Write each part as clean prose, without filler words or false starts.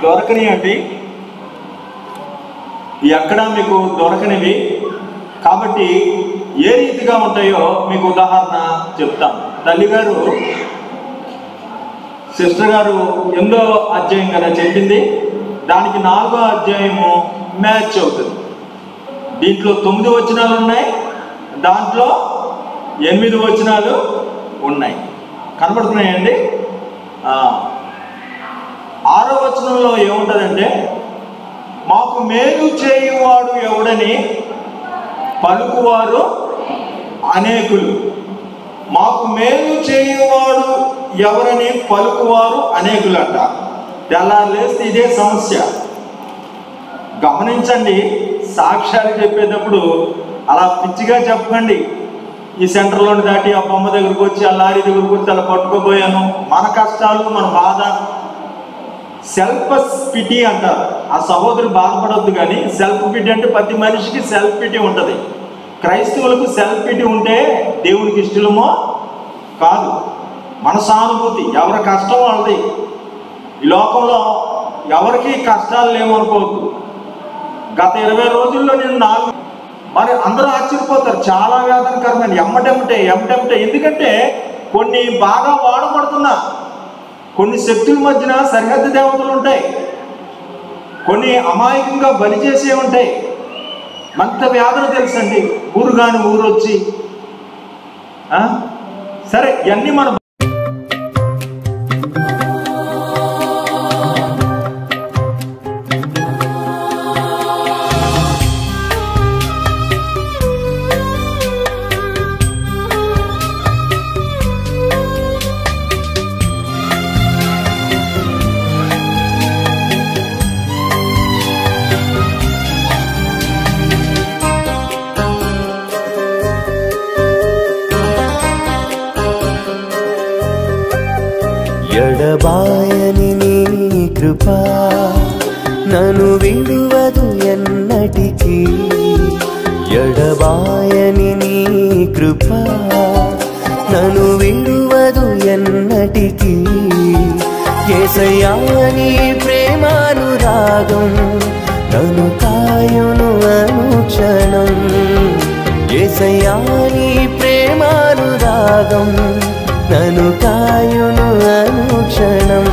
దొరకని అండి, ఎక్కడా మీకు దొరకనివి. కాబట్టి ఏ రీతిగా ఉంటాయో మీకు ఉదాహరణ చెప్తాను. తల్లిగారు సిస్టర్ గారు 8వ అధ్యాయం కదా చెప్పింది, దానికి 4వ అధ్యాయము మ్యాచ్ అవుతుంది. దీంట్లో 9 వచనాలు ఉన్నాయి, దాంట్లో 8 వచనాలు ఉన్నాయి. కనబడుతున్నాయండి. 6వ వచనంలో ఏముంటుందంటే, మాకు మేలు చేయువాడు ఎవడని పలుకువారు అనేకులు. మాకు మేలు చేయువాడు ఎవరని పలుకువారు అనేకులంట. తెల్లారులేస్తే ఇదే సమస్య. గమనించండి, సాక్ష్యాలు చెప్పేటప్పుడు అలా పిచ్చిగా చెప్పండి. ఈ సెంటర్లోని దాటి ఆ బొమ్మ దగ్గరకు వచ్చి ఆ లారీ దగ్గరకు వచ్చి అలా పట్టుకోబోయాను. మన కష్టాలు, మన బాధ, సెల్ఫ్ పిటీ అంటారు. ఆ సహోదరు బాధపడవద్దు, కానీ సెల్ఫ్ పిటీ అంటే ప్రతి మనిషికి సెల్ఫ్ పిటీ ఉంటుంది. క్రైస్తవులకు సెల్ఫ్ పిటీ ఉంటే దేవునికి ఇష్టమో కాదు. మన సానుభూతి, ఎవరి కష్టం వాళ్ళది. ఈ లోకంలో ఎవరికి కష్టాలు లేవనుకోవద్దు. గత 20 రోజుల్లో నేను 4 మరి అందరూ ఆశ్చర్యపోతారు, చాలా వేదనకరమైన ఎమ్మటెమ్మటే. ఎందుకంటే కొన్ని బాగా వాడబడుతున్నా, కొన్ని శక్తుల మధ్యన సరిహద్దు దేవతలు ఉంటాయి, కొన్ని అమాయకంగా బలి చేసే ఉంటాయి. మంత వేదన తెలుసండి. ఊరు కాని ఊరు వచ్చి సరే ఇవన్నీ మన ఎడబాయని నీ కృప నన్ను విడువదు ఎన్నటికీ. ఎడబాయని నీ కృప నన్ను విడువదు ఎన్నటికీ. యేసయ్యా నీ ప్రేమానురాగం నన్ను కాయును అనుక్షణం. యేసయ్యా నీ ప్రేమానురాగం నన్ను కాయును అనుక్షణం.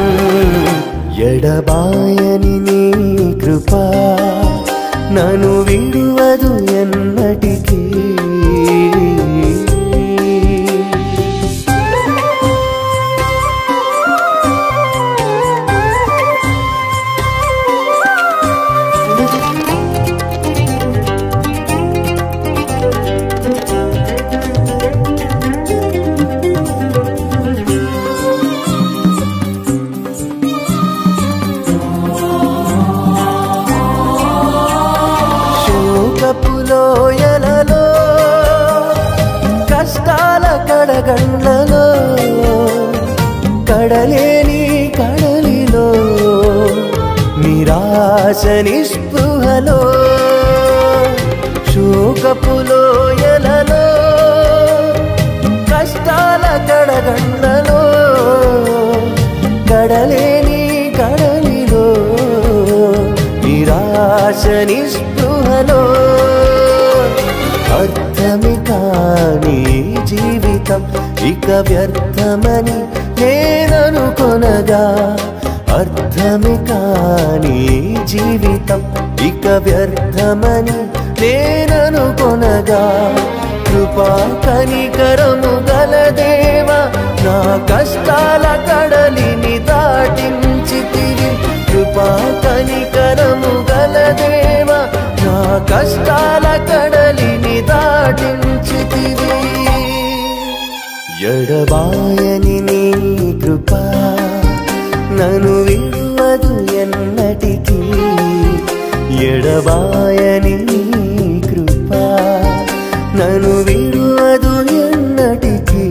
ఎడబాయని నీ కృప నన్ను విడువదు ఎన్నటికీ. లోయలలో కష్టాల కడగండ్లలో కడలేని కడలిలో నిరాశ నిస్పృహలో శోకపు లోయలలో కష్టాల కడగండ్లలో కడలేని కడలిలో నిరాశ నిస్పృహలో అర్థమే కాని జీవితం ఇక వ్యర్థమని నేననుకొనగా. అర్థమే కాని జీవితం ఇక వ్యర్థమని నేననుకొనగా. కృపా కనికరము గల దేవా నా కష్టాల కడలిని దాటించితివి. కృపా కనికరము గల దేవా నా కష్టాల కడలిని దాటించితివి. ఎడబాయని నీ కృప నన్ను విడువదు ఎన్నటికీ. ఎడబాయని నీ కృప నన్ను విడువదు ఎన్నటికీ.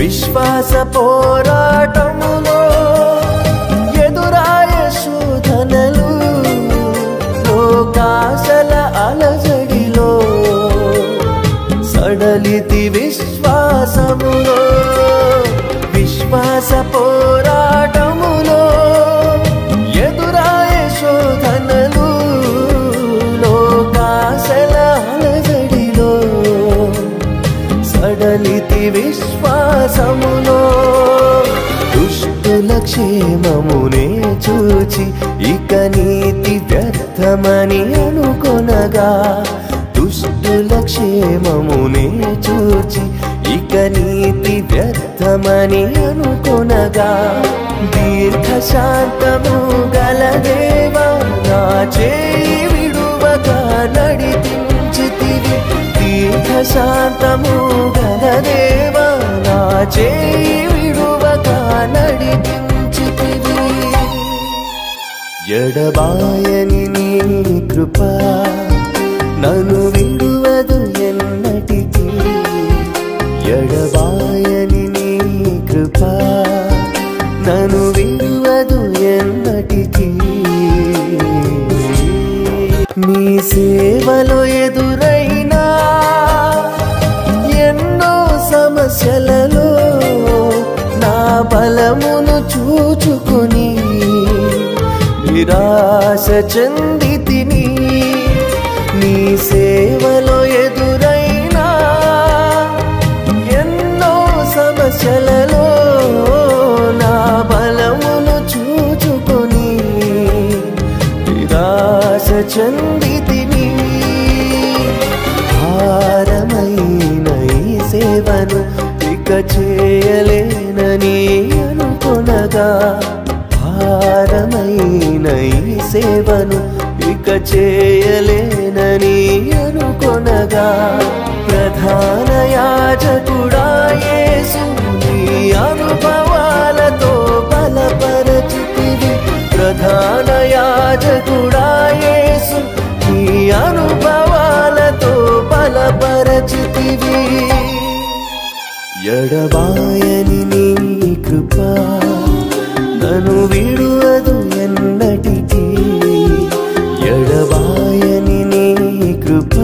విశ్వాస పోరాటములో ఎదురాయ శోధనలు, లోకాశల అలజడిలో సడలితి విశ్వాసములో. విశ్వాస పోరాటములో ఎదురాయ శోధనలు, లోకాశల అలజడిలో సడలితి విశ్వాసములో. దుష్టుల క్షేమమునే చూచి ఇక నీతి వ్యర్థమని అనుకొనగా, దుష్టుల క్షేమమునే చూచి ఇక నీతి వ్యర్థమని అనుకొనగా, దీర్ఘశాంతము గల దేవా నా చేయి విడువక నడిపించితివి. దీర్ఘశాంతము గల దేవా నా చేయి విడువక నడిపించితివి. ఎడబాయని నీ కృప నన్ను విడువదు ఎన్నటికీ. ఎడబాయని నీ కృప నన్ను విడువదు ఎన్నటికీ. నీ సేవలో ఎదురైనా ఎన్నో సమస్యలలో నా బలమును చూచుకొని నిరాశ చెందితిని. నీ సేవలో ఎదురైనా ఎన్నో సమస్యలలో నా బలమును చూచుకొని నిరాశ చెందితిని. భారమైన ఈ సేవను ఇక చేయలేనని అనుకొనగా, భారమైన ఈ సేవను ఇక చేయలేనని అనుకొనగా, ప్రధాన యాజకుడా యేసు నీ అనుభవాలతో బలపరచితివి. ప్రధాన యాజకుడా యేసు నీ అనుభవాలతో బలపరచితివి. ఎడబాయని నీ కృప నన్ను విడువదు ఎన్నటికీ. ఎడబాయని నీ కృప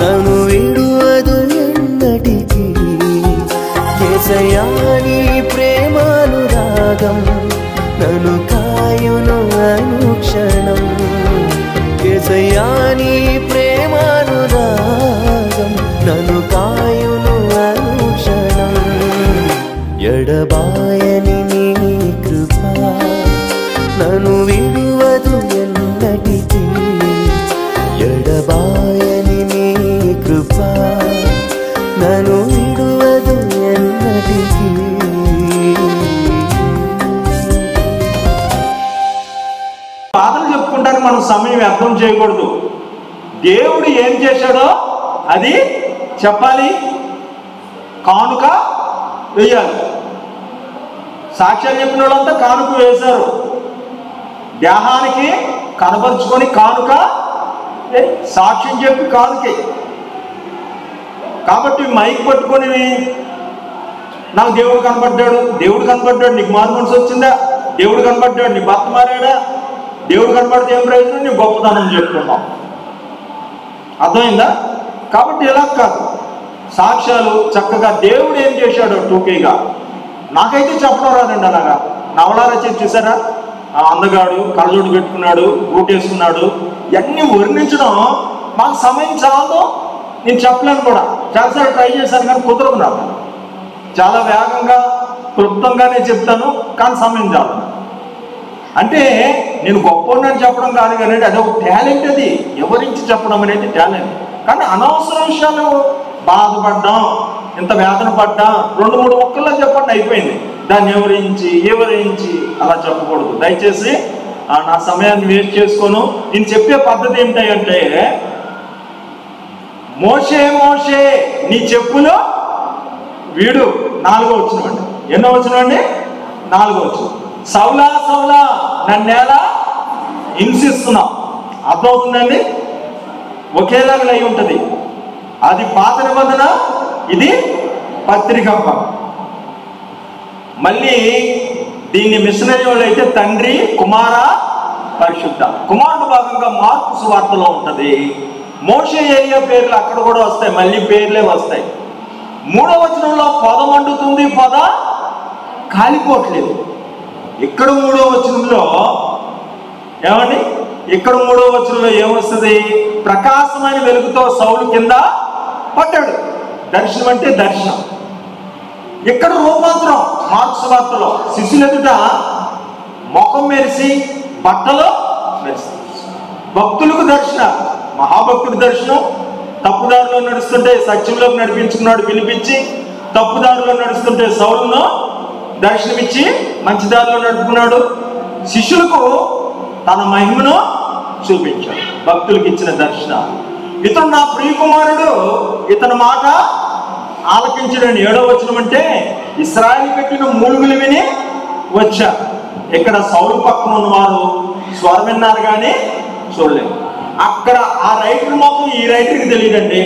నన్ను విడువదు ఎన్నటికీ. యేసయ్యా నీ ప్రేమానురాగం నన్ను కాయును అనుక్షణం. యేసయ్యా నీ ప్రేమానురాగం నన్ను కాయును అనుక్షణం. ఎడబాయని నీ కృప నన్ను విడువదు ఎన్నటికీ. ఎడబాయని నీ కృప నన్ను విడువదు ఎన్నటికీ. పాటలు చెప్పుకుంటానికి మనం సమయం వ్యర్థం చేయకూడదు. దేవుడు ఏం చేశాడో అది చెప్పాలి, కానుక వేయాలి. సాక్ష్యాలు చెప్పిన వాళ్ళంతా కానుక వేశారు. దేహానికి కనపరుచుకొని కానుక, సాక్ష్యం చెప్పి కానుకే. కాబట్టి మైక్ పట్టుకొని నాకు దేవుడు కనపడ్డాడు, దేవుడు కనపడ్డాడు, నీకు మారు మనసు వచ్చిందా, దేవుడు కనపడ్డాడు, నీ భర్త మారాడా, దేవుడు కనపడితే ఏం ప్రయోజనం, నీ గొప్పతనం చెప్పుకున్నాం. అర్థమైందా? కాబట్టి ఇలా కాదు, సాక్ష్యాలు చక్కగా దేవుడు ఏం చేశాడో టూకీగా. నాకైతే చెప్పడం రాదండి అలాగా. నవలారా చూసారా, అందగాడు, కళ్ళజోడు పెట్టుకున్నాడు, బూట్ వేసుకున్నాడు, ఇవన్నీ వర్ణించడం మాకు సమయం చాలదు. నేను చెప్పలేను కూడా, చాలాసార్లు ట్రై చేశాను కానీ కుదరదు నాకు. చాలా వేగంగా క్లుప్తంగానే చెప్తాను కానీ సమయం చాలు. అంటే నేను గొప్పని చెప్పడం కాదు కానీ అది ఒక టాలెంట్. అది ఎవరించి చెప్పడం అనేది టాలెంట్. కానీ అనవసర విషయాలు బాధపడ్డాం, ఇంత వేదన పడ్డా 2-3 ఒక్కల్లో చెప్పండి అయిపోయింది. దాన్ని ఎవరించి అలా చెప్పకూడదు. దయచేసి నా సమయాన్ని వేస్ట్ చేసుకోను. నేను చెప్పే పద్ధతి ఏంటంటే, మోషే నీ చెప్పులు వీడు 4వ వచనమండి. ఎన్నో వచనమండి? 4వ వచనం. సౌలా నన్నేలా హింసిస్తున్నావు. అర్థమవుతుందండి? ఒకేలాగా అయి ఉంటుంది. అది పాత నిబంధన, ఇది పత్రికప్ప. మళ్ళీ దీన్ని మిషనరీ వాళ్ళు అయితే తండ్రి, కుమార, పరిశుద్ధ. కుమారుడు భాగంగా మార్కు సువార్తలో ఉంటుంది. మోషే ఏరియా పేర్లు అక్కడ కూడా వస్తాయి, మళ్ళీ పేర్లే వస్తాయి. 3వ వచనంలో పొద మండుతుంది, పొద కాలిపోవట్లేదు. ఇక్కడ 3వ వచనంలో ఏమండి, ఇక్కడ 3వ వచనంలో ఏమొస్తుంది? ప్రకాశమైన వెలుగుతో సౌలు కింద పట్టాడు. దర్శనం అంటే దర్శనం. ఇక్కడ రూపాంతరం మార్కు సువార్తలో శిష్యుల ఎదుట ముఖం మెరిసి బట్టలో మెరిసి. భక్తులకు దర్శనం, మహాభక్తుడి దర్శనం. తప్పుదారిలో నడుస్తుంటే సత్యంలోకి నడిపించుకున్నాడు పిలిపించి, తప్పుదారిలో నడుస్తుంటే సౌలును దర్శనమిచ్చి మంచి దారిలో నడుపుకున్నాడు. శిష్యులకు తన మహిమను చూపించాడు. భక్తులకు ఇచ్చిన దర్శనం. ఇతను నా ప్రియకుమారుడు, ఇతని మాట ఆలకించడని 7వ వచనం అంటే ఇశ్రాయేలు పెట్టిన మూలుగులు విని వచ్చా. ఇక్కడ సౌలు పక్కన ఉన్నవారు స్వరం విన్నారు కానీ చూడలేదు. అక్కడ ఆ రైటర్ మొత్తం ఈ రైటర్కి తెలియదండి.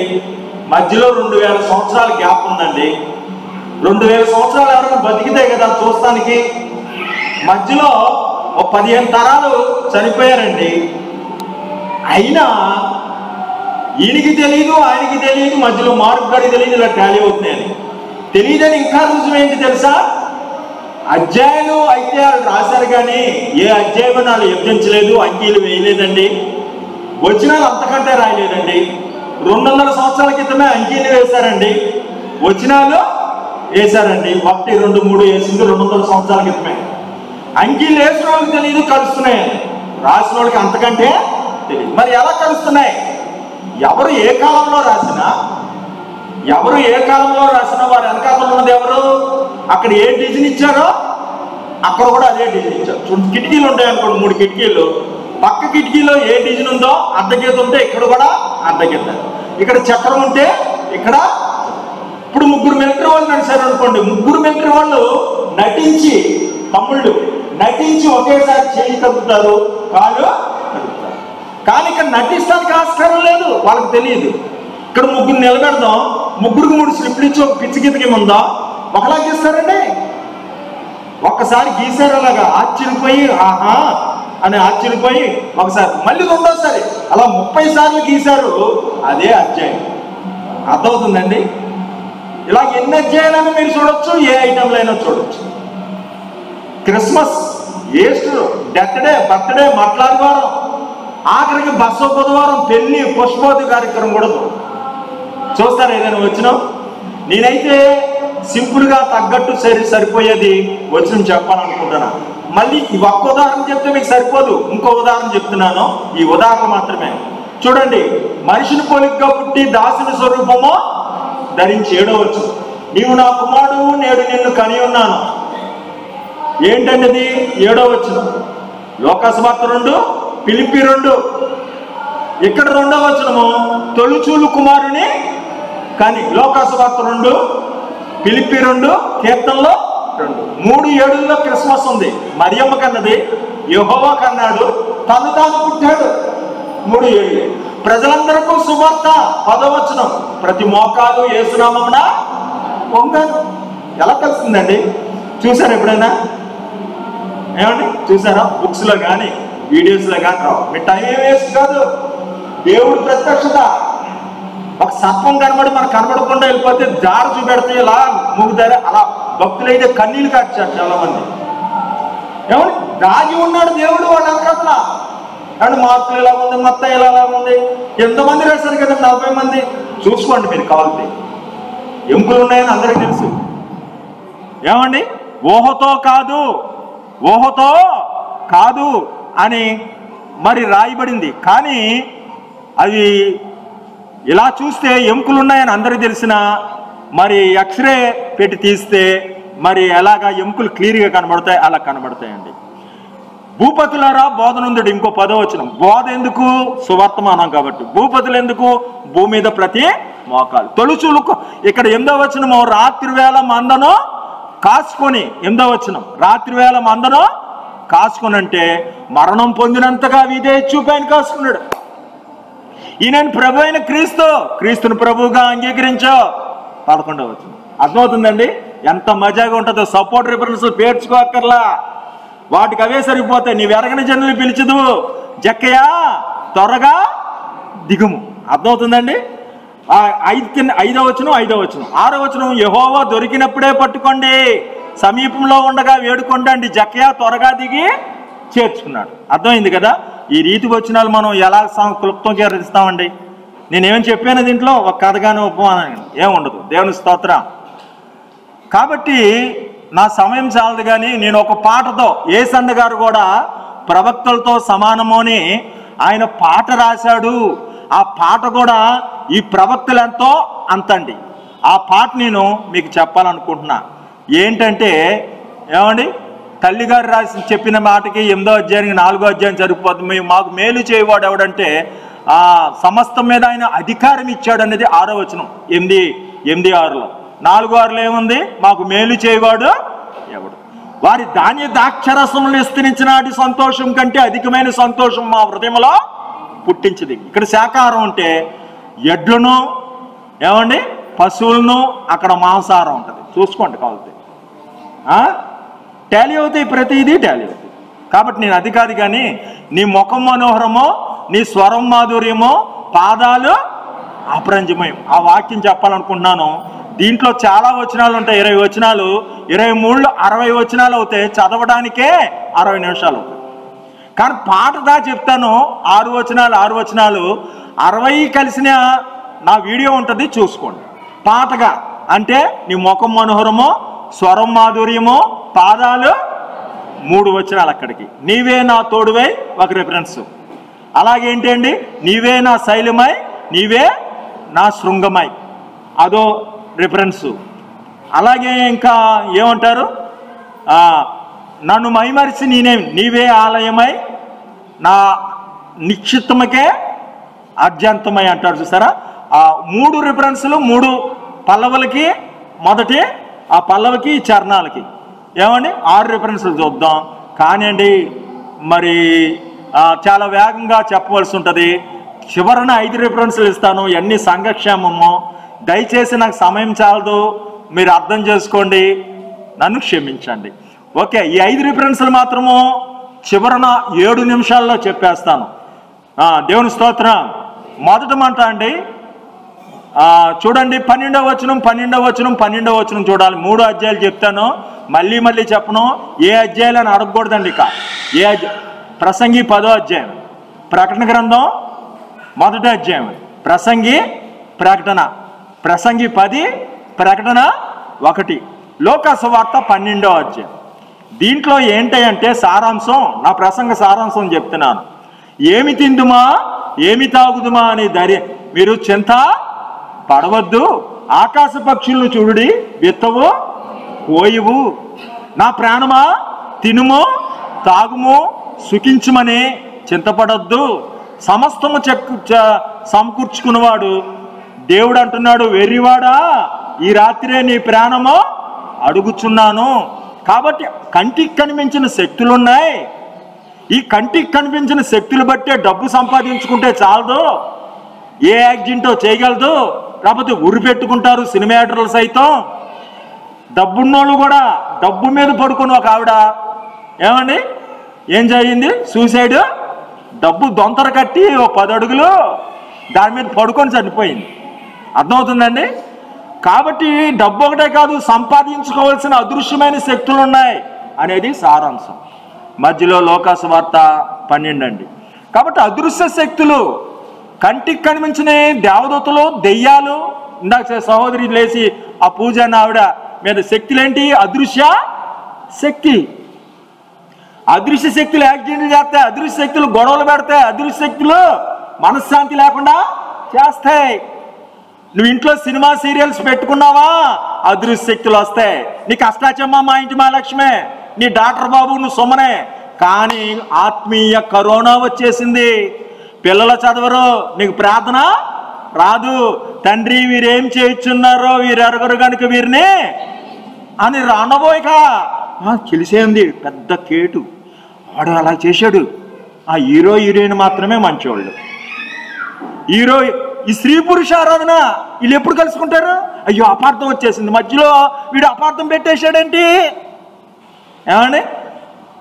మధ్యలో 2000 సంవత్సరాల గ్యాప్ ఉందండి. 2000 సంవత్సరాలు ఎవరైనా బతికితే కదా చూస్తానికి. మధ్యలో ఒక 15 తరాలు చనిపోయారండి. అయినా ఈయనకి తెలియదు, ఆయనకి తెలియదు, మధ్యలో మార్కు గారికి తెలియదు, ఇలా టాలీ అవుతున్నాయని. తెలియదని ఇంకా రుజువు ఏంటి తెలుసా? అధ్యాయులు అయితే వాళ్ళు రాశారు కానీ ఏ అధ్యాయం వాళ్ళు ఎబ్దించలేదు, అంకీలు వేయలేదండి. వచనాలు అంతకంటే రాయలేదండి. 200 సంవత్సరాల క్రితమే అంకీలు వేశారండి, వచనాలు వేశారండి. 1, 2, 3 వేసింది 200 సంవత్సరాల క్రితమే. అంకీలు వేసిన వాళ్ళకి తెలియదు, కలుస్తున్నాయని. రాసిన వాళ్ళకి అంతకంటే తెలియదు. మరి ఎలా కలుస్తున్నాయి? ఎవరు ఏ కాలంలో రాసినా వారు వెనకాలంలో ఉన్నది ఎవరు? అక్కడ ఏ డిజైన్ ఇచ్చారో అక్కడ కూడా అదే డిజైన్ ఇచ్చారు. కిటికీలు ఉంటాయి అనుకోండి, 3 కిటికీలు. పక్క కిటికీలో ఏ డిజైన్ ఉందో అడ్డగీత ఉంటే ఇక్కడ కూడా అడ్డగీత. ఇక్కడ చక్రం ఉంటే ఇక్కడ. ఇప్పుడు 3 మిలిటరీ వాళ్ళు నడిచారు అనుకోండి, 3 మిలిటరీ వాళ్ళు నటించి, తమ్ముళ్ళు నటించి ఒకేసారి చేయి కదుపుతారు, కాళ్ళు కదుపుతారు. కానీ ఇక్కడ నటిస్తానికి ఆస్కారం లేదు, వాళ్ళకి తెలియదు. ఇక్కడ 3 నిలబెడదాం, 3కి 3 స్లిప్లు ఇచ్చి ఒక పిచ్చి గీతకి ముందా ఒకలా గీస్తారండి. ఒక్కసారి గీసారు, అలాగా ఆశ్చర్యపోయి ఆహా అని ఆశ్చర్యపోయి ఒకసారి, మళ్ళీ 2వసారి అలా 30 సార్లు గీశారు. అదే అధ్యాయం. అర్థమవుతుందండి? ఇలా ఎన్ని అధ్యాయాలను మీరు చూడొచ్చు, ఏ ఐటెంలో అయినా చూడొచ్చు. Christmas, Easter, death day, birthday, మట్లాదివారం, ఆఖరికి బస్సు బుధవారం, పెళ్లి, పుష్పోతి కార్యక్రమం కూడా చూస్తారు. ఏదైనా వచ్చినా నేనైతే సింపుల్గా తగ్గట్టు సరిపోయేది వచ్చిన చెప్పాలనుకుంటున్నా. మళ్ళీ ఈ ఒక్క ఉదాహరణ చెప్తే మీకు సరిపోదు, ఇంకో ఉదాహరణ చెప్తున్నాను. ఈ ఉదాహరణ మాత్రమే చూడండి. మనిషిని పోలికగా పుట్టి దాసుని స్వరూపము ధరించి 7వ వచనం, నీవు నా కుమారుడు, నేడు నిన్ను కని ఉన్నాను. ఏంటండి అది? 7వ వచనం. లోకాసువార్త 2, ఫిలిప్పీ 2. ఇక్కడ 2వ వచనము తొలిచూలు కుమారుని కానీ. లోకాసువార్త 2, ఫిలిప్పీ 2, కీర్తనలో 2. 3 ఏడుల్లో క్రిస్మస్ ఉంది. మరియమ్మ కన్నది, యెహోవా కన్నాడు, తాను పుట్టాడు. 3 ఏళ్ళు. ప్రజలందరికీ సువార్త 10వ వచనం, ప్రతి మోకాలు యేసునామమున వంగను. ఎలా కలుస్తుందండి? చూసారా ఎప్పుడైనా? ఏమండి చూసారా? బుక్స్లో కానీ వీడియోస్లో కానీ రావు. మీ టైం ఏం వేస్ట్ కాదు. దేవుడు ప్రత్యక్షత. ఒక సర్పం కనబడి మనకు కనబడకుండా వెళ్ళిపోతే జారు చూపెడితే ఇలా మూగుతారా? అలా భక్తులైతే కన్నీళ్ళు కాచారు చాలా మంది. ఏమండి దాగి ఉన్నాడు దేవుడు వాళ్ళ వెనకాల. ఏమంటే మార్కులు ఎలా ఉంది, మొత్తం ఎలా ఉంది, ఎంతమంది రాశారు కదండి? 40 మంది. చూసుకోండి మీరు కావాలంటే. ఎముకలు ఉన్నాయని అందరికీ తెలుసు. ఏమండి ఊహతో కాదు అని మరి రాయబడింది. కానీ అవి ఇలా చూస్తే ఎముకలు ఉన్నాయని అందరికీ తెలిసిన, మరి ఎక్స్రే పెట్టి తీస్తే మరి ఎలాగా ఎముకలు క్లియర్గా కనబడతాయి, అలా కనబడతాయండి. భూపతులారా బోధనుందుడు. ఇంకో 10వ వచనం. బోధ ఎందుకు? సువర్తమానం కాబట్టి. భూపతులు ఎందుకు? భూమి మీద ప్రతి మోకాలు. తొలుచూలు. ఇక్కడ 8వ వచనము, రాత్రి వేళ మందను కాసుకొని. 8వ వచనం, రాత్రి వేళ మందను కాసుకొని అంటే మరణం పొందినంతగా ఇదే చూపాయన కాసుకున్నాడు. ఈయన ప్రభు అయిన క్రీస్తుని ప్రభువుగా అంగీకరించో. 11వ వచనం. అర్థమవుతుందండి? ఎంత మజాగా ఉంటుందో. సపోర్ట్ రిఫరెన్స్ పేర్చుకోక్కర్లా, వాటికి అవే సరిపోతాయి. నీవు ఎరగని జనులు పిలిచదు, జక్కయ్య త్వరగా దిగుము. అర్థమవుతుందండి? 5వ వచనం 6వ వచనం, యెహోవా దొరికినప్పుడే పట్టుకోండి, సమీపంలో ఉండగా వేడుకోండి, జక్కయ్య త్వరగా దిగి చేర్చుకున్నాడు. అర్థమైంది కదా? ఈ రీతి వచనాలు మనం ఎలా క్లుప్తం చేస్తామండి? నేనేమని చెప్పాను దీంట్లో? ఒక కథగానే ఉపమానం ఏముండదు. దేవుని స్తోత్రం. కాబట్టి నా సమయం చాలదు, కానీ నేను ఒక పాటతో, యేసన్న గారు కూడా ప్రవక్తలతో సమానము అని ఆయన పాట రాశాడు. ఆ పాట కూడా ఈ ప్రవక్తలు ఎంతో అంతండి. ఆ పాట నేను మీకు చెప్పాలనుకుంటున్నా. ఏంటంటే ఏమండి, తల్లిగారు రాసి చెప్పిన మాటకి 8వ అధ్యాయానికి 4వ అధ్యాయం సరిపోతుంది. మాకు మేలు చేయవాడు ఎవడంటే ఆ సమస్తం మీద ఆయన అధికారం ఇచ్చాడు అనేది 6వ వచనం, 8:6లో. 4:6లో ఏముంది? మాకు మేలు చేయవాడు ఎవడు, వారి ధాన్య ద్రాక్షరసములు విస్తరించినాటి సంతోషం కంటే అధికమైన సంతోషం మా హృదయంలో పుట్టించింది. ఇక్కడ శాకాహారం అంటే ఎడ్లను, ఏమండి, పశువులను, అక్కడ మాంసాహారం ఉంటుంది. చూసుకోండి కావాలి, టాలీ అవుతాయి, ప్రతిదీ టాలీ అవుతాయి. కాబట్టి నేను అది కాదు, కానీ నీ ముఖం మనోహరమో, నీ స్వరం మాధుర్యమో, పాదాలు అపరంజమయం. ఆ వాక్యం చెప్పాలనుకుంటున్నాను. దీంట్లో చాలా వచనాలు ఉంటాయి, 20 వచనాలు. 23లో 60 వచనాలు అవుతాయి. చదవడానికే 60 నిమిషాలు అవుతాయి. కానీ పాటదా చెప్తాను, 6 వచనాలు 60 కలిసిన నా వీడియో ఉంటుంది, చూసుకోండి. పాటగా అంటే నీ ముఖం మనోహరమో, స్వరం మాధుర్యమో, పాదాలు 3 వచనాలు అక్కడికి. నీవే నా తోడువై ఒక రిఫరెన్స్. అలాగే ఏంటండి, నీవే నా శైలమై, నీవే నా శృంగమై, అదో రిఫరెన్సు. అలాగే ఇంకా ఏమంటారు, నన్ను మైమరిచి నీవే ఆలయమై, నా నిశ్చిత్తమకే అర్జంతమై అంటారు. చూసారా? ఆ 3 రిఫరెన్సులు 3 పల్లవులకి, మొదటి ఆ పల్లవికి చరణాలకి. ఏమండి, 6 రిఫరెన్సులు చూద్దాం. కానీ అండి మరి చాలా వేగంగా చెప్పవలసి ఉంటుంది. చివరన 5 రిఫరెన్సులు ఇస్తాను. ఎన్ని సంఘక్షేమము. దయచేసి నాకు సమయం చాలదు, మీరు అర్థం చేసుకోండి, నన్ను క్షమించండి. ఓకే, ఈ 5 రిఫరెన్సులు మాత్రము చివరన 7 నిమిషాల్లో చెప్పేస్తాను. దేవుని స్తోత్రం. మొదట మాట అండి, చూడండి 12వ వచనం చూడాలి. 3 అధ్యాయాలు చెప్తాను, మళ్ళీ చెప్పను. ఏ అధ్యాయాలు అని అడగకూడదండి. ఇక ఏ ప్రసంగి 10వ అధ్యాయం, ప్రకటన గ్రంథం 1వ అధ్యాయం, ప్రసంగి 10, ప్రకటన 1, లోకాసు వార్త 12వ అధ్యాయం. దీంట్లో ఏంటంటే సారాంశం, నా ప్రసంగ సారాంశం చెప్తున్నాను. ఏమి తిందుమా, ఏమి తాగుదుమా అని మీరు చింత పడవద్దు. ఆకాశ పక్షులను చూడుడి, విత్తవు కోయువు. నా ప్రాణమా, తినుము తాగుము సుఖించుమని చింతపడొద్దు. సమస్తము సమకూర్చుకున్నవాడు దేవుడు అంటున్నాడు, వెర్రివాడా, ఈ రాత్రే నీ ప్రాణము అడుగుచున్నాను. కాబట్టి కంటికి కనిపించిన శక్తులు ఉన్నాయి. ఈ కంటికి కనిపించిన శక్తులు బట్టే డబ్బు సంపాదించుకుంటే చాలదు. ఏ యాక్సిడెంటో చేయగలదు, కాకపోతే ఉరి పెట్టుకుంటారు సినిమాటర్లు సైతం. డబ్బున్నోళ్ళు కూడా డబ్బు మీద పడుకుని ఒక ఆవిడ ఏమండి ఏం జరిగింది, సూసైడ్. డబ్బు దొంతర కట్టి 10 అడుగులు దాని మీద పడుకొని చనిపోయింది. అర్థమవుతుందండి? కాబట్టి డబ్బు ఒకటే కాదు, సంపాదించుకోవాల్సిన అదృశ్యమైన శక్తులు ఉన్నాయి అనేది సారాంశం. మధ్యలో లోకాసు వార్త 12 అండి. కాబట్టి అదృశ్య శక్తులు, కంటికి కనిపించిన దేవదూతలు, దెయ్యాలు. ఇందాక సహోదరి లేచి ఆ పూజ అన్న ఆవిడ మీద శక్తులేంటి? అదృశ్య శక్తి. అదృశ్య శక్తులు యాక్సిడెంట్లు చేస్తాయి, అదృశ్య శక్తులు గొడవలు పెడతాయి, అదృశ్య శక్తులు మనశ్శాంతి లేకుండా చేస్తాయి. నువ్వు ఇంట్లో సినిమా సీరియల్స్ పెట్టుకున్నావా, అదృశ్య శక్తులు వస్తాయి. నీకు అష్టాచమ్మ మా ఇంటి మా లక్ష్మే, నీ డాక్టర్ బాబు నువ్వు సుమ్మనే. కానీ ఆత్మీయ కరోనా వచ్చేసింది, పిల్లలు చదవరు, నీకు ప్రార్థన రాదు. తండ్రి వీరేం చేయుచున్నారో వీరు ఎరగరు కనుక వీరిని అని రానబోయిక తెలిసేంది పెద్ద కేటు. వాడు అలా చేశాడు. ఆ హీరోయిన్ మాత్రమే మంచివాళ్ళు. ఈ స్త్రీ పురుష ఆరాధన వీళ్ళు ఎప్పుడు కలుసుకుంటారు? అయ్యో అపార్థం వచ్చేసింది, మధ్యలో వీడు అపార్థం పెట్టేశాడేంటి? ఏమండి,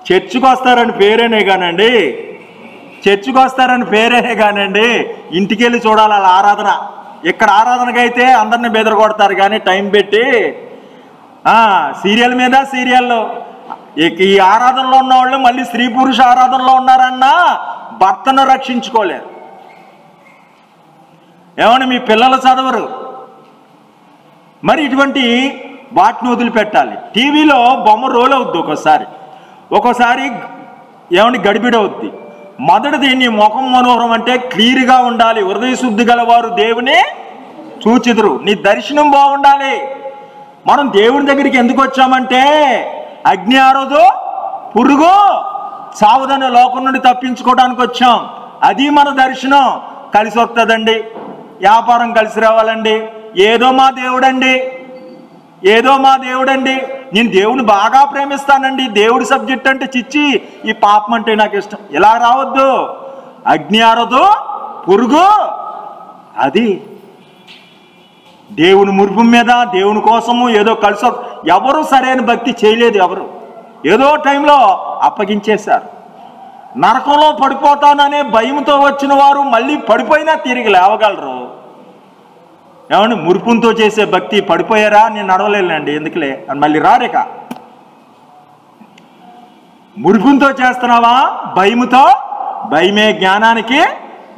చర్చికి వస్తారని పేరేనే కానండి, చర్చికి వస్తారని పేరేనే కానండి, ఇంటికి వెళ్ళి చూడాలి వాళ్ళ ఆరాధన. ఇక్కడ ఆరాధనకైతే అందరిని బెదరగొడతారు కానీ టైం పెట్టి సీరియల్ మీద సీరియల్లో. ఈ ఆరాధనలో ఉన్న వాళ్ళు మళ్ళీ స్త్రీ పురుష ఆరాధనలో ఉన్నారన్నా భర్తను రక్షించుకోలేరు. ఏమని మీ పిల్లలు చదవరు, మరి ఇటువంటి వాటిని వదిలిపెట్టాలి. టీవీలో బొమ్మ రోల్ అవుద్ది, ఒక్కోసారి ఏమని గడిబిడవుద్ది. మొదటిది నీ ముఖం మనోహరం అంటే క్లియర్గా ఉండాలి. హృదయ శుద్ధి గలవారు దేవుని చూచెదరు. నీ దర్శనం బాగుండాలి. మనం దేవుని దగ్గరికి ఎందుకు వచ్చామంటే అగ్ని ఆరోదు పురుగు సావదనే లోకం నుండి తప్పించుకోవడానికి వచ్చాం. అది మన దర్శనం. కలిసి వస్తుందండి, వ్యాపారం కలిసి రావాలండి, ఏదో మా దేవుడండి, ఏదో మా దేవుడండి, నేను దేవుని బాగా ప్రేమిస్తానండి, దేవుడి సబ్జెక్ట్ అంటే చిచ్చి, ఈ పాపం అంటే నాకు ఇష్టం, ఇలా రావద్దు. అగ్ని ఆరదు పురుగు, అది దేవుని మురుపు మీద దేవుని కోసము ఏదో కలిసి ఎవరు సరైన భక్తి చేయలేదు. ఎవరు ఏదో టైంలో అప్పగించేశారు. నరకంలో పడిపోతాననే భయంతో వచ్చిన వారు మళ్ళీ పడిపోయినా తిరిగి లేవగలరు. ఏమండి, మురుపుంతో చేసే భక్తి పడిపోయారా, నేను నడవలేనండి ఎందుకులే అని మళ్ళీ రారేక. మురుపుంతో చేస్తున్నావా, భయముతో, భయమే జ్ఞానానికి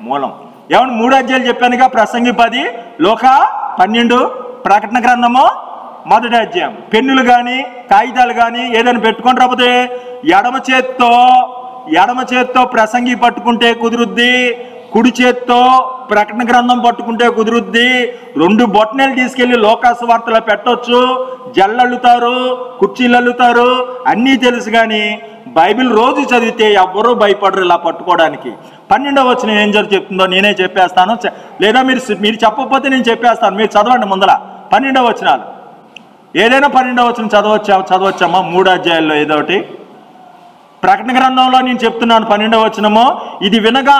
మూలం. ఏమన్నా 3 అధ్యాయాలు చెప్పానుగా, ప్రసంగి 10, లోక 12, ప్రకటన గ్రంథము 1వ అధ్యాయం. పెన్నులు కానీ కాగితాలు కానీ ఏదైనా పెట్టుకొని రాకపోతే ఎడమ చేత్తో ప్రసంగి పట్టుకుంటే కుదురుద్ది, కుడి చేత్తో ప్రకటన గ్రంథం పట్టుకుంటే కుదురుద్ది. 2 బొట్టనలు తీసుకెళ్లి లోకాసు వార్తలో పెట్టొచ్చు, జల్లల్లుతారు, కుర్చీలు అల్లుతారు, అన్నీ తెలుసు. కానీ బైబిల్ రోజు చదివితే ఎవ్వరూ భయపడరు ఇలా పట్టుకోవడానికి. 12వ వచనం ఏం చెప్తుందో నేనే చెప్పేస్తాను, లేదా మీరు చెప్పకపోతే నేను చెప్పేస్తాను. మీరు చదవండి ముందర 12వ వచనాలు. ఏదైనా 12వ వచనం చదవచ్చామా? 3 అధ్యాయాల్లో ఏదో ఒకటి. ప్రకటన గ్రంథంలో నేను చెప్తున్నాను 12వ వచనము, ఇది వినగా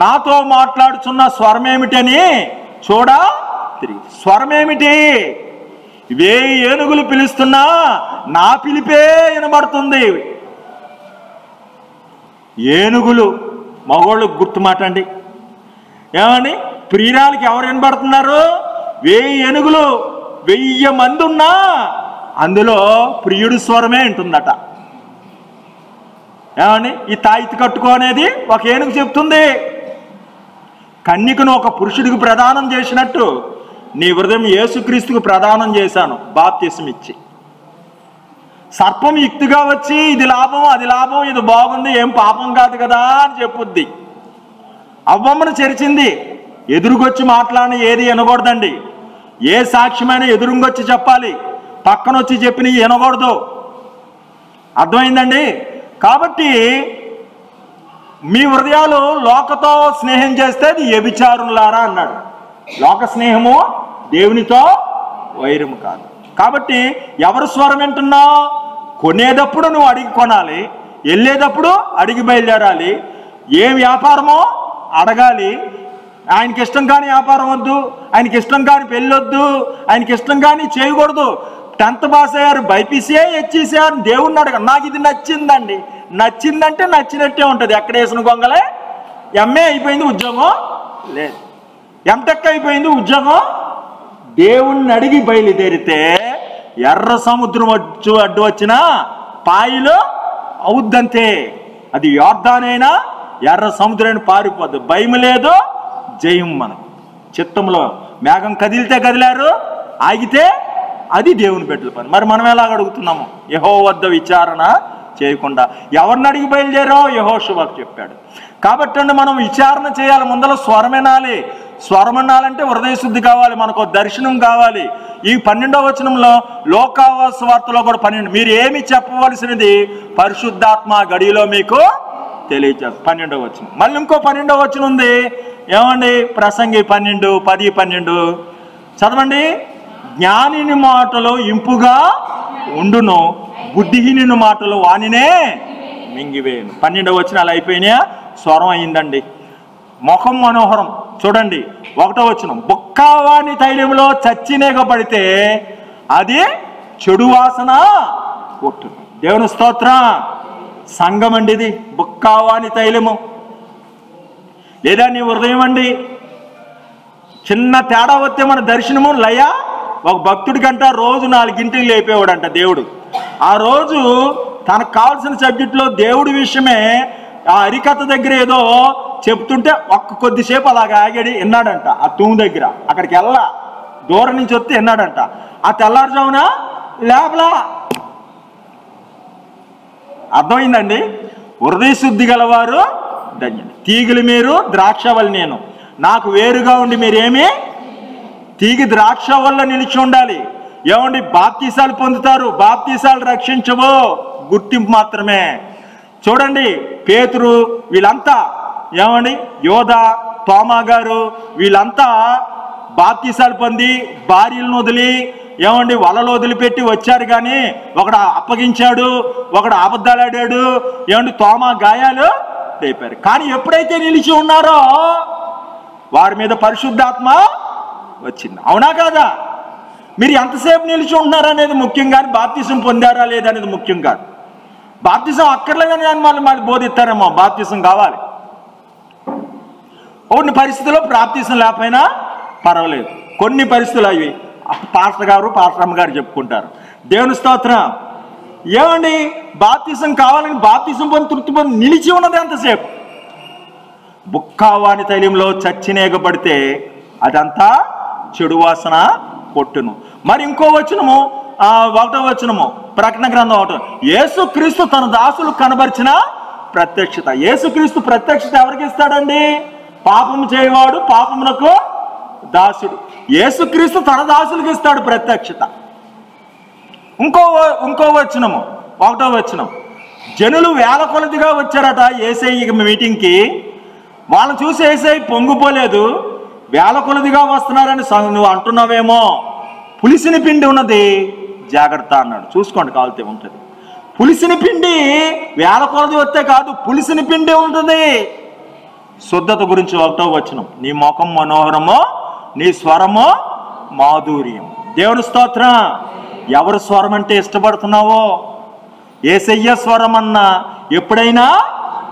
నాతో మాట్లాడుచున్న స్వరమేమిటని చూడా తిరిగి. స్వరమేమిటి? 1000 ఏనుగులు పిలుస్తున్నా నా పిలిపే వినబడుతుంది. ఏనుగులు మగోళ్ళు గుర్తుమాట అండి. ఏమని ప్రియురాలకి ఎవరు వినబడుతున్నారు? 1000 ఏనుగులు, 1000 మంది ఉన్నా అందులో ప్రియుడి స్వరమే ఉంటుందట. ఏమని ఈ తాయితీ కట్టుకో అనేది ఒక ఏనుగు చెప్తుంది. కన్యకను ఒక పురుషుడికి ప్రదానం చేసినట్టు నీ హృదయం యేసుక్రీస్తుకు ప్రదానం చేశాను బాప్తిసం ఇచ్చి. సర్పం యుక్తిగా వచ్చి ఇది లాభం అది లాభం, ఇది బాగుంది, ఏం పాపం కాదు కదా అని చెప్పుద్ది. అవ్వమ్మను చెరిచింది. ఎదురుగొచ్చి మాట్లాడిన ఏది వినకూడదండి. ఏ సాక్ష్యమైనా ఎదురుగొచ్చి చెప్పాలి, పక్కనొచ్చి చెప్పిన వినకూడదు. అర్థమైందండి? కాబట్టి మీ హృదయాలు లోకతో స్నేహం చేస్తే అది వ్యభిచారులారా అన్నాడు. లోక స్నేహము దేవునితో వైరము కాదు. కాబట్టి ఎవరు స్వరం వింటున్నావు? కొనేటప్పుడు నువ్వు అడిగి కొనాలి, వెళ్ళేటప్పుడు అడిగి బయలుదేరాలి. ఏ వ్యాపారమో అడగాలి. ఆయనకి ఇష్టం కాని వ్యాపారం వద్దు, ఆయనకి ఇష్టం కాని పెళ్ళొద్దు, ఆయనకి ఇష్టం కాని చేయకూడదు. 10th పాస్ అయ్యారు, బైపీసీ హెచ్ఈసీ అని దేవుణ్ణి అడగ, నాకు ఇది నచ్చిందండి. నచ్చిందంటే నచ్చినట్టే ఉంటుంది. ఎక్కడ వేసిన గొంగలే. ఎంఏ అయిపోయింది, ఉద్యోగం లేదు. ఎంటెక్ అయిపోయింది, ఉద్యోగం. దేవుణ్ణి అడిగి బయలుదేరితే ఎర్ర సముద్రం అడ్డు వచ్చినా పాయిలో అవుద్దంతే. అది యోర్దానైనా ఎర్ర సముద్రాన్ని పారిపోద్దు. భయం లేదు, జయం మనకు. చిత్తంలో మేఘం కదిలితే కదిలారు, ఆగితే అది దేవుని బిడ్డల పని. మరి మనం ఎలాగ అడుగుతున్నాము? యెహోవా వద్ద విచారణ చేయకుండా. ఎవరిని అడిగి బయలుదేరో యెహోషువకు చెప్పాడు. కాబట్టి మనం విచారణ చేయాలి. ముందర స్వరం వినాలి. స్వరం వినాలంటే హృదయ శుద్ధి కావాలి, మనకు దర్శనం కావాలి. ఈ 12వ వచనంలో లోకావాస వార్తలో కూడా 12 మీరు ఏమి చెప్పవలసినది పరిశుద్ధాత్మ గడిలో మీకు తెలియజేస్తారు. 12వ వచనం. మళ్ళీ ఇంకో 12వ వచనం ఉంది. ఏమండి? ప్రసంగి 12, 10, 12 చదవండి. జ్ఞానిని మాటలు ఇంపుగా ఉండును, బుద్ధిహీనుని మాటలు వానినే మింగివేయను. 12వ వచనాలు అయిపోయినాయా? స్వరం అయిందండి. ముఖం మనోహరం. చూడండి 1వ వచనం, బుక్కవాని తైలంలో చచ్చినేగబడితే అది చెడు వాసన కొట్టును. దేవుని స్తోత్రం. సంఘం అండి ఇది, బుక్కవాని తైలము. లేదా నీ హృదయం అండి, చిన్న తేడా వస్తే మన దర్శనము లయ. ఒక భక్తుడికంట రోజు 4 గంటలకు లేపేవాడంట దేవుడు. ఆ రోజు తనకు కావాల్సిన సబ్జెక్టులో దేవుడి విషయమే ఆ అరికథ దగ్గర ఏదో చెప్తుంటే కొద్దిసేపు అలాగా ఆగాడి విన్నాడంట. ఆ తూము దగ్గర అక్కడికి వెళ్ళా, దూరం నుంచి వస్తే విన్నాడంట. ఆ తెల్లారుజామున లేపలా. అర్థమైందండి? హృదయ శుద్ధి గలవారు ధన్యులు. తీగలు మీరు, ద్రాక్షవల్లి నేను. నాకు వేరుగా ఉండి మీరేమి, తీగ ద్రాక్ష వల్ల నిలిచి ఉండాలి. ఏమండి, బాప్తీసాలు పొందుతారు, బాప్తీసాలు రక్షించవు, గుర్తింపు మాత్రమే. చూడండి పేతురు వీళ్ళంతా, ఏమండి యోధ, తోమా గారు వీళ్ళంతా బాప్తీసాలు పొంది భార్యలను వదిలి, ఏమండి వలలో వదిలిపెట్టి వచ్చారు. కానీ ఒకడు అప్పగించాడు, ఒకడు అబద్ధాలాడాడు, ఏమండి తోమా గాయాలు రేపారు. కానీ ఎప్పుడైతే నిలిచి ఉన్నారో వారి మీద పరిశుద్ధాత్మ వచ్చింది. అవునా కాదా? మీరు ఎంతసేపు నిలిచి ఉంటున్నారా అనేది ముఖ్యం కాదు, బాప్తిసం పొందారా లేదా అనేది ముఖ్యం కాదు. బాప్తిసం అక్కర్లేదని మళ్ళీ బోధిస్తారేమో, బాప్తిసం కావాలి. కొన్ని పరిస్థితుల్లో బాప్తిసం లేకపోయినా పర్వాలేదు. కొన్ని పరిస్థితులు అవి పాస్టర్ గారు, పాస్టరమ్మ గారు చెప్పుకుంటారు. దేవుని స్తోత్రం. ఏమండి, బాప్తిసం కావాలని బాప్తిసం పొంది తృప్తి పొంది నిలిచి ఉన్నది ఎంతసేపు? బుక్కవాని తైలంలో చచ్చినేగబడితే అదంతా చెడు వాసన కొట్టును. మరి ఇంకో వచనము, 1వ వచనము, ప్రకటన గ్రంథం 1, యేసుక్రీస్తు తన దాసులు కనబరిచిన ప్రత్యక్షత. యేసుక్రీస్తు ప్రత్యక్షత ఎవరికి ఇస్తాడండి? పాపము చేయవాడు పాపమునకు దాసుడు. యేసుక్రీస్తు తన దాసులకు ఇస్తాడు ప్రత్యక్షత. ఇంకో వచనము, 1వ వచనం, జనులు వేల కొలదిగా వచ్చారట యేసయ్య మీటింగ్కి. వాళ్ళని చూసి యేసయ్య పొంగిపోలేదు. వేల కొలదిగా వస్తున్నారని నువ్వు అంటున్నావేమో, పులిసిన పిండి ఉన్నది జాగ్రత్త అన్నాడు. చూసుకోండి, కాలితే ఉంటుంది. పులిసిన పిండి వేల కొలది వస్తే కాదు, పులిసిన పిండి ఉంటుంది. శుద్ధత గురించి 1వ వచనం, నీ ముఖం మనోహరమో, నీ స్వరమో మాధుర్యం. దేవుని స్తోత్రం. ఎవరు స్వరం అంటే ఇష్టపడుతున్నావో? యేసయ్య స్వరం అన్నా ఎప్పుడైనా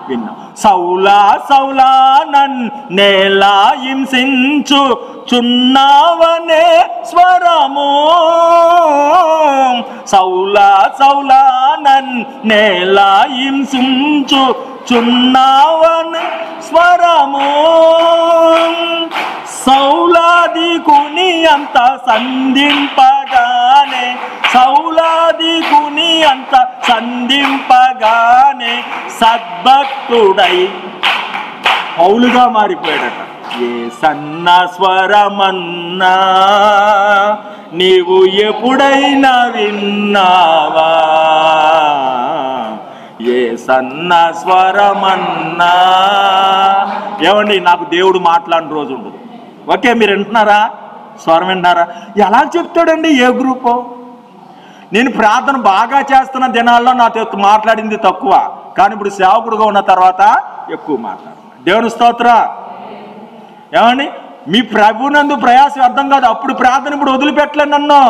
విన్నా. సౌలా సౌలా నన్నేలా హింసించు చున్నావనే స్వరము, సౌలా సౌలా నన్నేలా హింసించు చున్నావనే స్వరము, సౌలాది కుని అంత సంధింపగానే, సౌలాది కుని అంత సంధింపగానే సద్భక్తుడై పౌలుగా మారిపోయాడట. ఏ సన్న స్వరమన్నా నీవు ఎప్పుడైనా విన్నావా? ఏ సన్న స్వరమన్నా. ఏమండి, నాకు దేవుడు మాట్లాడిన రోజు ఉండదు. ఓకే, మీరు వింటున్నారా? స్వరం వింటున్నారా? ఎలా చెప్తాడండి? ఏ గ్రూపు? నేను ప్రార్థన బాగా చేస్తున్న దినాల్లో నాతో మాట్లాడింది తక్కువ, కానీ ఇప్పుడు సేవకుడుగా ఉన్న తర్వాత ఎక్కువ మాట్లాడు. దేవుని స్తోత్రం. ఏమండి, మీ ప్రభునందు ప్రయాస అర్థం కాదు. అప్పుడు ప్రార్థన ఇప్పుడు వదిలిపెట్టలేదు నన్ను.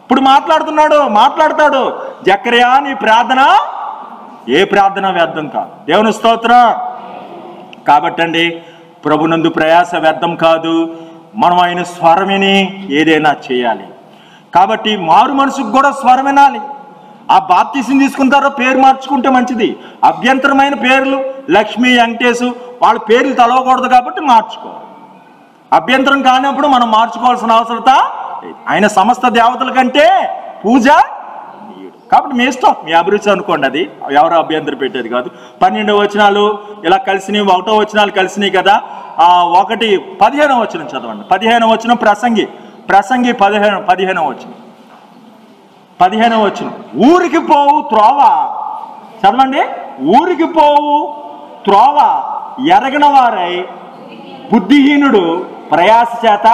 ఇప్పుడు మాట్లాడతాడు. జకర్యా, నీ ప్రార్థన ఏ ప్రార్థన వ్యర్థం కాదు. దేవుని స్తోత్రం. కాబట్టి అండి, ప్రభునందు ప్రయాస వ్యర్థం కాదు. మనం ఆయన స్వరం విని ఏదైనా చేయాలి. కాబట్టి మారు మనసుకు కూడా స్వరం వినాలి. ఆ బాప్తీసం తీసుకుంటారో పేరు మార్చుకుంటే మంచిది. అభ్యంతరమైన పేర్లు లక్ష్మి, వెంకటేశు వాళ్ళ పేర్లు తలవకూడదు కాబట్టి మార్చుకోవాలి. అభ్యంతరం కానప్పుడు మనం మార్చుకోవాల్సిన అవసరత. ఆయన సమస్త దేవతల కంటే పూజ కాబట్టి మీ ఇష్టం, మీ అభిరుచి అనుకోండి. అది ఎవరో అభ్యంతరం పెట్టేది కాదు. 12 వచనాలు ఇలా కలిసినాయి, 1వ వచనాలు కలిసినాయి కదా. 15వ వచనం చదవండి. 15వ వచనం ప్రసంగి 15వ వచనం. 15వ వచనం, ఊరికి పోవు త్రోవ. చదవండి. ఊరికి పోవు త్రోవ ఎరగన వారై బుద్ధిహీనుడు ప్రయాస చేత.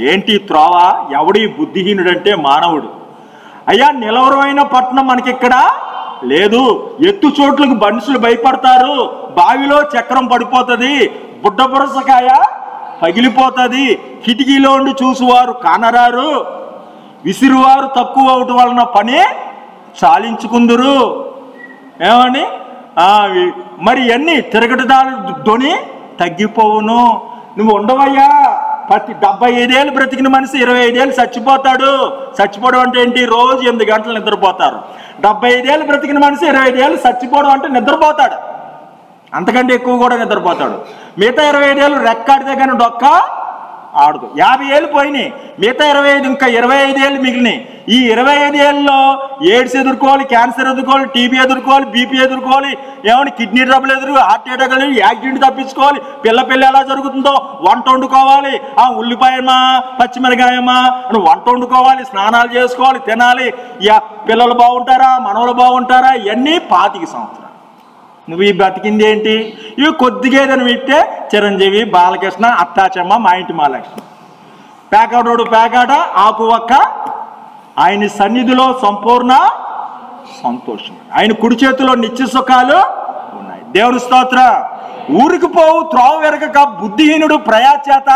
ఏంటి త్రోవ? ఎవడి బుద్ధిహీనుడు అంటే మానవుడు. అయ్యా, నిలవరమైన పట్టణం మనకిక్కడ లేదు. ఎత్తు చోట్లకు మనుషులు భయపడతారు, బావిలో చక్రం పడిపోతుంది, బుడ్డ బురసకాయ పగిలిపోతుంది, కిటికీలో ఉండి చూసువారు కానరారు, విసిరువారు తక్కువ అవటం వలన పని చాలించుకుందురు. ఏమని మరి ఎన్ని తిరగటదారు ధ్వని తగ్గిపోవును. నువ్వు ఉండవయ్యా. ప్రతి 75 ఏళ్ళు బ్రతికిన మనిషి 25 ఏళ్ళు చచ్చిపోతాడు. చచ్చిపోవడం అంటే ఏంటి? రోజు 8 గంటలు నిద్రపోతారు. 75 ఏళ్ళు బ్రతికిన మనిషి 25 ఏళ్ళు చచ్చిపోవడం అంటే నిద్రపోతాడు, అంతకంటే ఎక్కువ కూడా నిద్రపోతాడు. మిగతా 25 ఏళ్ళు రెక్కాడితే కానీ డొక్క ఆడదు. 50 ఏళ్ళు పోయినాయి, మిగతా 25 ఇంకా 25 ఏళ్ళు మిగిలినాయి. ఈ 25 ఏళ్ళలో ఎయిడ్స్ ఎదుర్కోవాలి, క్యాన్సర్ ఎదుర్కోవాలి, టీబీ ఎదుర్కోవాలి, బీపీ ఎదుర్కోవాలి, ఏమని kidney trouble heart attack, accident తప్పించుకోవాలి, పిల్ల ఎలా జరుగుతుందో వంట వండుకోవాలి, ఉల్లిపాయమా పచ్చిమిరకాయమా అని వంట వండుకోవాలి, స్నానాలు చేసుకోవాలి, తినాలి. పిల్లలు బాగుంటారా, మనవలు బాగుంటారా, ఇవన్నీ 25 సంవత్సరాలు. నువ్వు ఈ బతికింది ఏంటి? ఇవి కొద్దిగా ఏదైనా వింటే చిరంజీవి, బాలకృష్ణ, అత్తాచమ్మ, మా ఇంటి మహాలక్ష్మి, పేకాటోడు పేకాట, ఆకు ఒక్క, ఆయన సన్నిధిలో సంపూర్ణ సంతోషం, ఆయన కుడి చేతిలో నిత్య సుఖాలు ఉన్నాయి. దేవుని స్తోత్ర. ఊరికి పోవు త్రోవ వెరగక బుద్ధిహీనుడు ప్రయాచేత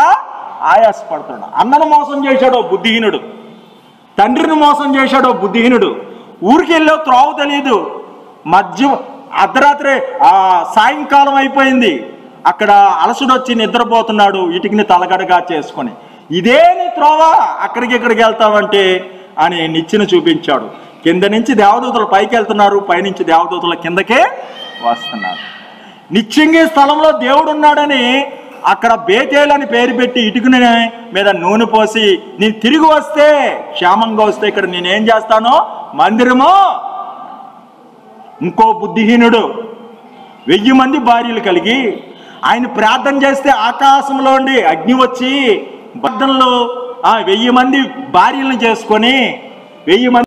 ఆయాసపడుతున్నాడు. అన్నను మోసం చేశాడో బుద్ధిహీనుడు, తండ్రిని మోసం చేశాడో బుద్ధిహీనుడు. ఊరికి వెళ్ళో త్రోవ తెలియదు, మధ్య అర్ధరాత్రి సాయంకాలం అయిపోయింది, అక్కడ అలసుడు వచ్చి నిద్రపోతున్నాడు, ఇటుకని తలగడగా చేసుకొని. ఇదే నీ త్రోవ, అక్కడికి ఇక్కడికి వెళ్తావంటే అని నిచ్చెన చూపించాడు. కింద నుంచి దేవదూతలు పైకి వెళ్తున్నారు, పైనుంచి దేవదూతల కిందకే వస్తున్నారు. నిత్యంగా స్థలంలో దేవుడు ఉన్నాడని అక్కడ బేతేలు అని పేరు పెట్టి ఇటుకుని మీద నూనె పోసి, నేను తిరిగి వస్తే క్షేమంగా వస్తే ఇక్కడ నేనేం చేస్తానో మందిరమో. ఇంకో బుద్ధిహీనుడు 1000 మంది భార్యలు కలిగి ఆయన ప్రార్థన చేస్తే ఆకాశంలో ఉండి అగ్ని వచ్చి బద్దల్లో 1000 మంది భార్యలను చేసుకొని 1000 మంది